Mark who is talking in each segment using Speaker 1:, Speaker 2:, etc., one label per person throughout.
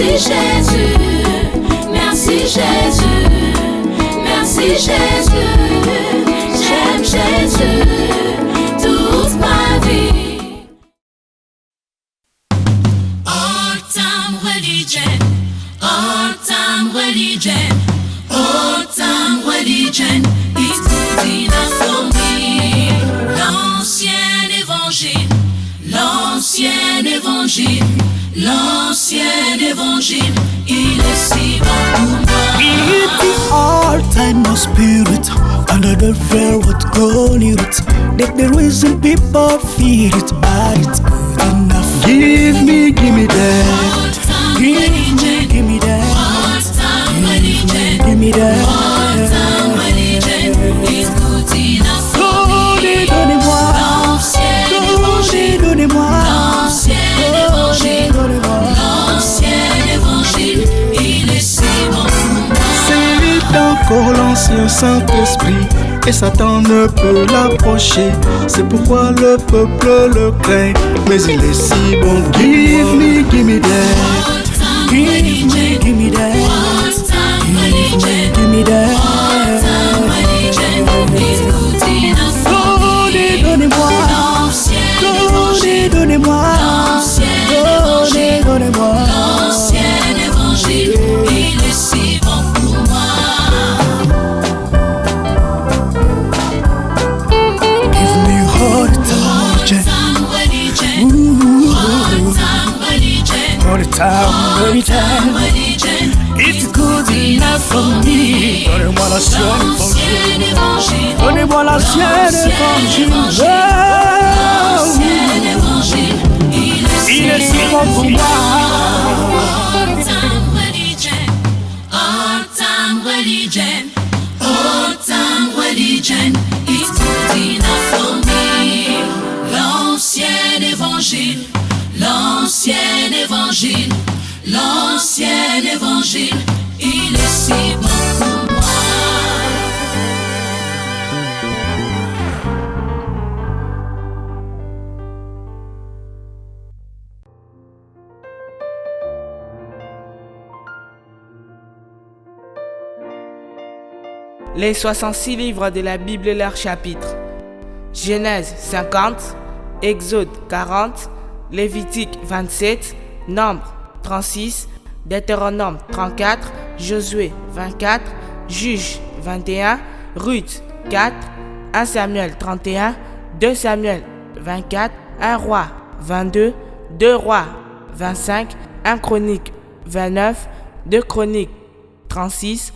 Speaker 1: Jésus, merci Jésus, merci Jésus, j'aime Jésus toute ma vie. All time religion, all time religion, all time religion, it's good enough for me. L'ancien évangile, l'ancien évangile. L'ancien évangile, il est si bon pour moi.
Speaker 2: It's the all-time no spirit, another fair what God need it. That the reason people feel it, but it's good enough. Give me that. Give me that. Give me that.
Speaker 1: All-time religion, it's good enough for me.
Speaker 2: Donnez-moi.
Speaker 1: L'ancien évangile,
Speaker 2: Donnez-moi.
Speaker 1: l'ancien évangile. L'ancien évangile, il est si bon pour moi.
Speaker 2: C'est encore l'ancien Saint-Esprit, et Satan ne peut l'approcher. C'est pourquoi le peuple le craint, mais il est si bon. Give me that. Give me that. Give me that. Donnez-moi. Donnez-moi. Donnez-moi.
Speaker 1: L'ancien évangile, il est si bon pour moi.
Speaker 2: Give me all the time religion. It's good enough for me. Donnez-moi l'ancien évangile. Donnez-moi l'ancien évangile.
Speaker 1: L'ancien évangile,
Speaker 2: Il est si bon pour moi.
Speaker 1: all time religion, all time religion, all time religion, it's good enough for me. L'ancien évangile, l'ancien évangile, l'ancien évangile, il est si bon pour moi.
Speaker 3: Les 66 livres de la Bible et leurs chapitres. Genèse 50, Exode 40, Lévitique 27, Nombre 36, Deutéronome 34, Josué 24, Juge 21, Ruth 4, 1 Samuel 31, 2 Samuel 24, 1 Roi 22, 2 Rois 25, 1 Chronique 29, 2 Chroniques 36,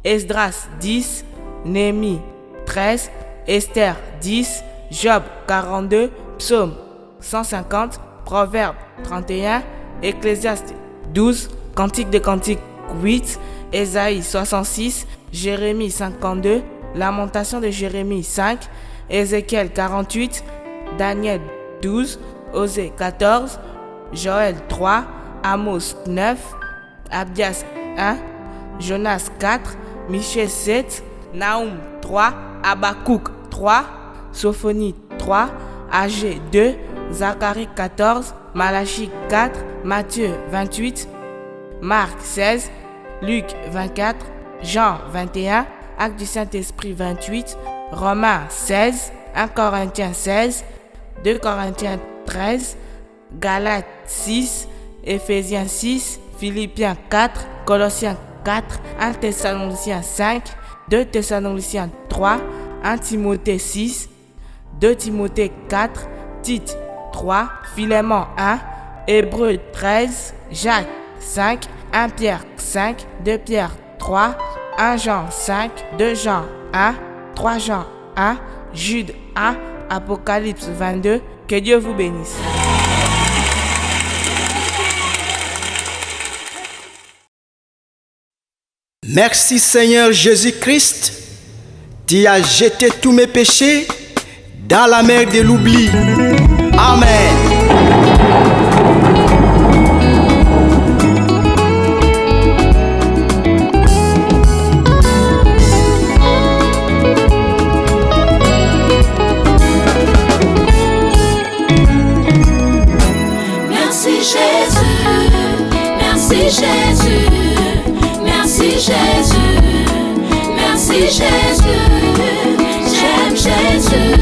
Speaker 3: Esdras 10, Néhémie 13, Esther 10, Job 42, Psaume 150, Proverbe 31, Ecclésiaste 12, Cantique des Cantiques 8, Ésaïe 66, Jérémie 52, Lamentation de Jérémie 5, Ézéchiel 48, Daniel 12, Osée 14, Joël 3, Amos 9, Abdias 1, Jonas 4, Michée 7, Naoum 3, Habakkuk 3, Sophonie 3, Agé 2, Zacharie 14, Malachie 4, Matthieu 28, Marc 16, Luc 24, Jean 21, Actes du Saint-Esprit 28, Romains 16, 1 Corinthiens 16, 2 Corinthiens 13, Galates 6, Éphésiens 6, Philippiens 4, Colossiens 4, 1 Thessaloniciens 5, 2 Thessaloniciens 3, 1 Timothée 6, 2 Timothée 4, Tite 3, Philémon 1, Hébreux 13, Jacques 5, 1 Pierre 5, 2 Pierre 3, 1 Jean 5, 2 Jean 1, 3 Jean 1, Jude 1, Apocalypse 22. Que Dieu vous bénisse.
Speaker 2: Merci Seigneur Jésus-Christ, tu as jeté tous mes péchés dans la mer de l'oubli. Amen.
Speaker 1: Merci Jésus, merci Merci Jésus, merci Jésus, merci Jésus. J'aime Jésus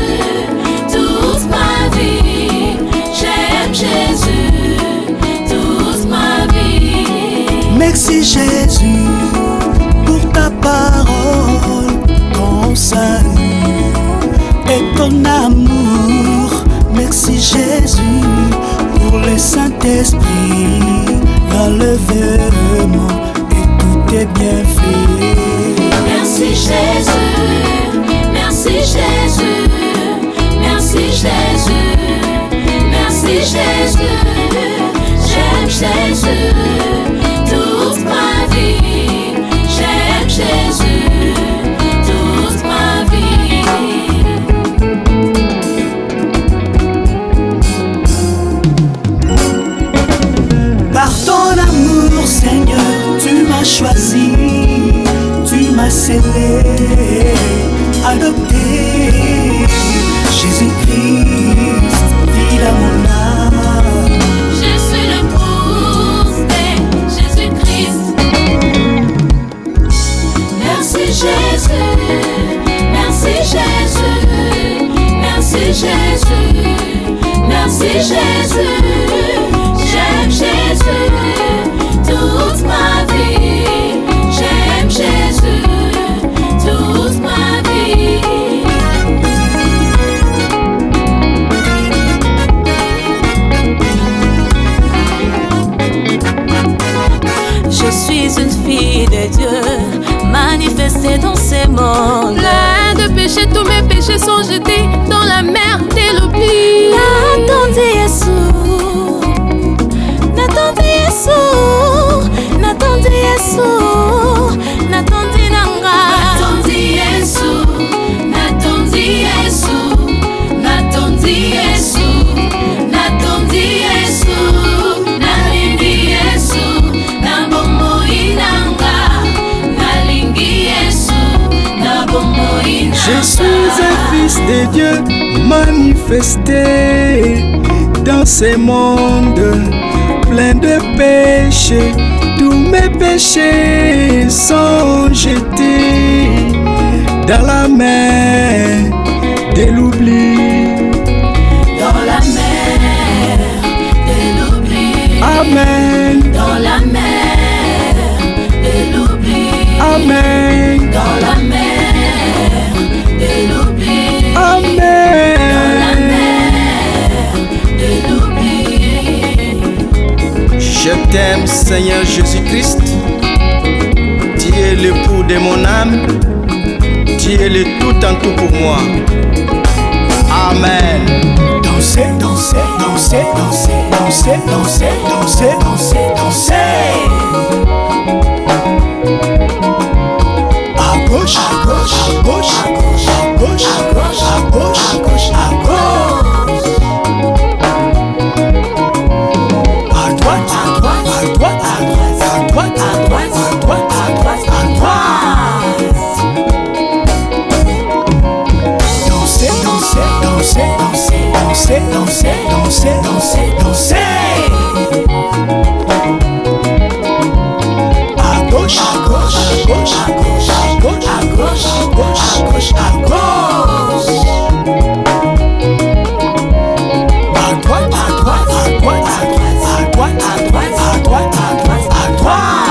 Speaker 1: toute ma vie. J'aime Jésus toute ma vie.
Speaker 2: Merci Jésus pour ta parole, ton salut et ton amour. Merci Jésus pour le Saint-Esprit, l'enlèvement et tout est bien fait.
Speaker 1: Merci Jésus, merci Jésus, merci Jésus, merci Jésus. J'aime Jésus toute ma vie. J'aime Jésus toute ma vie.
Speaker 2: Par ton amour, Seigneur, tu m'as choisi, tu m'as scellé, adopté. Jésus-Christ, vit à mon âme.
Speaker 1: Je suis l'épouse de Jésus-Christ. Merci Jésus, merci Jésus, merci Jésus, merci Jésus. J'aime Jésus toute ma vie. J'aime Jésus toute ma vie.
Speaker 4: Je suis une fille de Dieu, manifestée dans ce monde.
Speaker 5: Plein de péchés, tous mes péchés sont jetés dans la mer de l'oubli.
Speaker 4: N'attendez Yesu, n'attendez Yesu, n'attendez Yesu, n'attendez Nanga.
Speaker 1: N'attendez Yesu, n'attendez Yesu, n'attendez Yesu, n'attendez Yesu, nalingi Yesu, na bomoi nanga, nalingi Yesu, na bomoi nanga.
Speaker 2: Je suis un fils de Dieu manifesté dans ce monde plein de péchés. Tous mes péchés sont jetés dans la mer de l'oubli.
Speaker 1: Dans la mer de l'oubli.
Speaker 2: Amen.
Speaker 1: Dans la mer de l'oubli.
Speaker 2: Amen.
Speaker 1: Dans la mer de l'oubli.
Speaker 2: Amen.
Speaker 1: Dans la mer de l'oubli.
Speaker 2: Je t'aime, Seigneur Jésus-Christ. Tu es l'époux de mon âme. Tu es le tout en tout pour moi. Amen. Dansez, dansez, dansez, dansez, dansez, dansez, dansez, dansez, dansez. À gauche, à gauche, à gauche, à gauche, à gauche, à gauche, à gauche, à gauche, à gauche. À droite, à droite, à droite, à droite, à droite, à droite, à droite, à droite. Dansez, dansez, dansez, dansez, dansez, dansez, dansez, dansez, dansez. À gauche, à gauche, à gauche, à gauche, à gauche, à gauche, à gauche, à gauche, à gauche. À droite, à droite, à droite, à droite, à droite, à droite, à droite, à droite, à droite.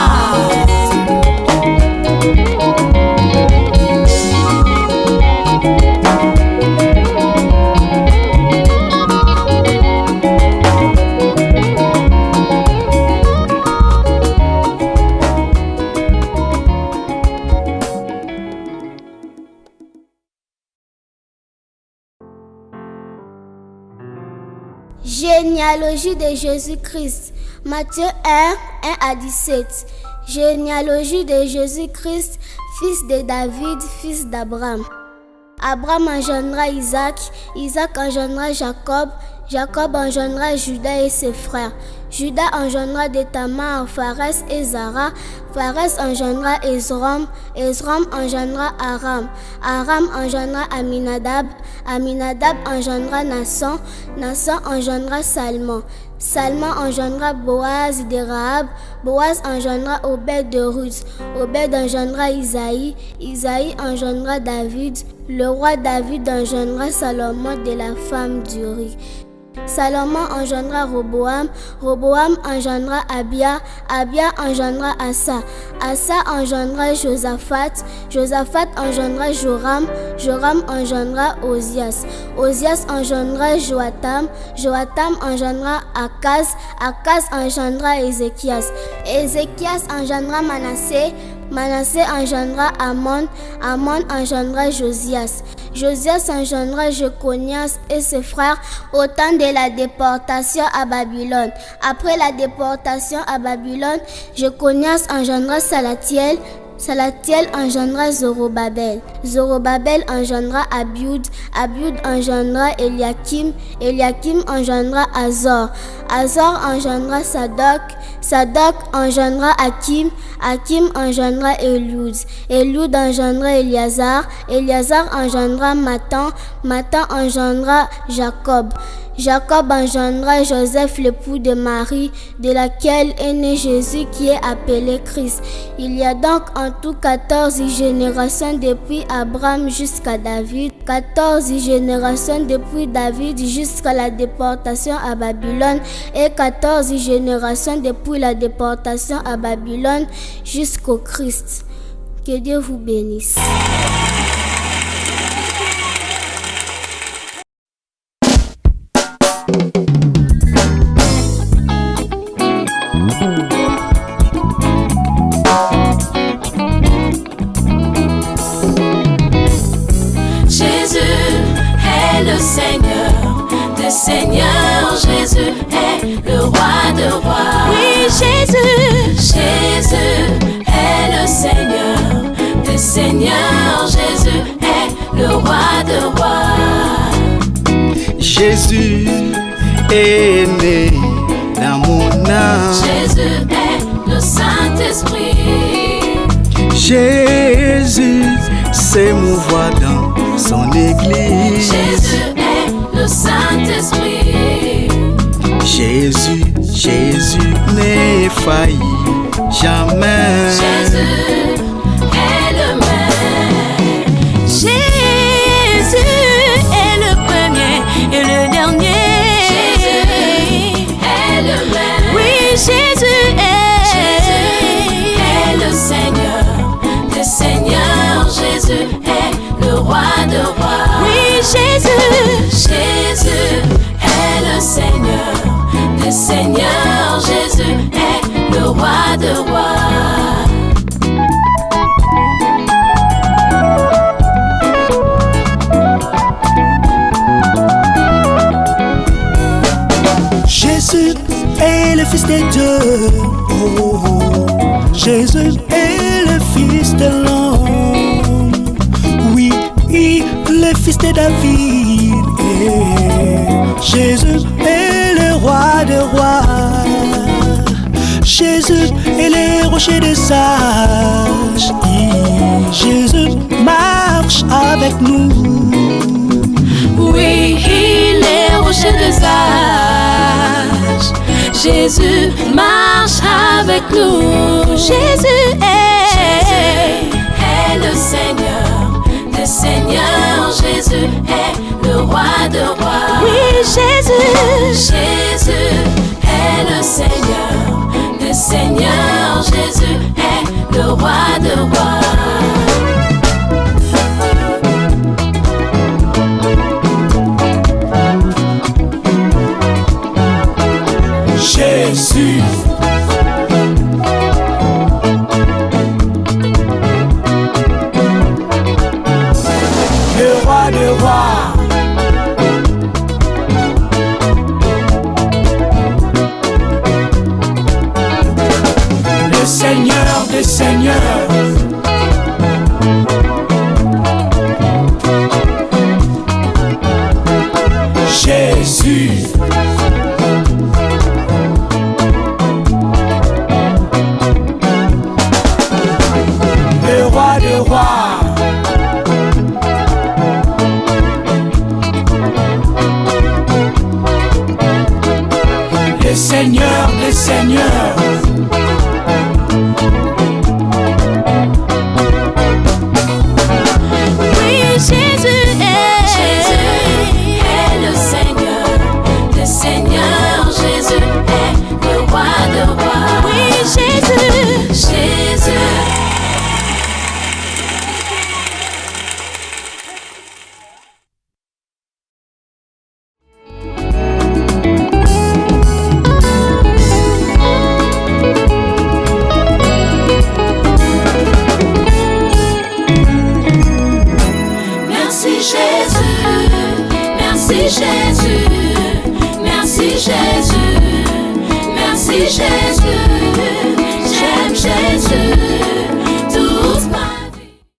Speaker 6: Généalogie de Jésus-Christ. Matthieu 1, 1 à 17. Généalogie de Jésus-Christ, fils de David, fils d'Abraham. Abraham engendra Isaac, Isaac engendra Jacob, Jacob engendra Judas et ses frères. Judas engendra de Tamar, Pharès et Zara. Pharès engendra Esrom, Esrom engendra Aram. Aram engendra Aminadab, Aminadab engendra Nasson, Nasson engendra Salmon. Salma engendra Boaz de Rahab, Boaz engendra Obed de Ruth, Obed engendra Isaïe, Isaïe engendra David, le roi David engendra Salomon de la femme d'Uri. Salomon engendra Roboam, Roboam engendra Abia, Abia engendra Asa, Asa engendra Josaphat, Josaphat engendra Joram, Joram engendra Ozias, Ozias engendra Joatam, Joatam engendra Akaz, Akaz engendra Ézéchias, Ézéchias engendra Manassé, Manassé engendra Amon, Amon engendra Josias, Josias engendra Jeconias et ses frères au temps de la déportation à Babylone. Après la déportation à Babylone, Jeconias engendra Salatiel, Salatiel engendra Zorobabel, Zorobabel engendra Abiud, Abiud engendra Eliakim, Eliakim engendra Azor, Azor engendra Sadok, Sadok engendra Hakim, Hakim engendra Eliud, Eliud engendra Eliazar, Eliazar engendra Matan, Matan engendra Jacob, Jacob engendra Joseph, l'époux de Marie, de laquelle est né Jésus qui est appelé Christ. Il y a donc en tout 14 générations depuis Abraham jusqu'à David, 14 générations depuis David jusqu'à la déportation à Babylone et 14 générations depuis la déportation à Babylone jusqu'au Christ. Que Dieu vous bénisse.
Speaker 4: Jésus est le Seigneur des seigneurs, Jésus est le roi de rois. Oui, Jésus, Jésus est le Seigneur des seigneurs, Jésus est le roi de rois.
Speaker 2: Jésus est né dans mon âme.
Speaker 4: Jésus est le Saint-Esprit.
Speaker 2: Jésus s'émouvoir dans son église.
Speaker 4: Jésus est le Saint-Esprit.
Speaker 2: Jésus, Jésus n'est failli jamais.
Speaker 4: Jésus est le même. Jésus est le premier et le dernier. Jésus est le même. Oui, Jésus est le Seigneur des seigneurs. Jésus est le roi de rois. Oui, Jésus, Jésus est le Seigneur des seigneurs. Jésus est le roi de rois.
Speaker 2: Jésus est le Fils de Dieu. Oh, oh. Jésus est le Fils de l'homme. Oui, le Fils de David. Jésus est le roi de rois. Jésus est le rocher des sages. Jésus marche avec nous.
Speaker 4: Oui, il est rocher des sages. Jésus marche avec nous. Jésus est le Seigneur des seigneurs. Jésus est le roi de rois. Oui, Jésus, Jésus est le Seigneur des seigneurs. Jésus est le roi de rois.
Speaker 2: Jésus, le roi des rois. Le Seigneur des seigneurs.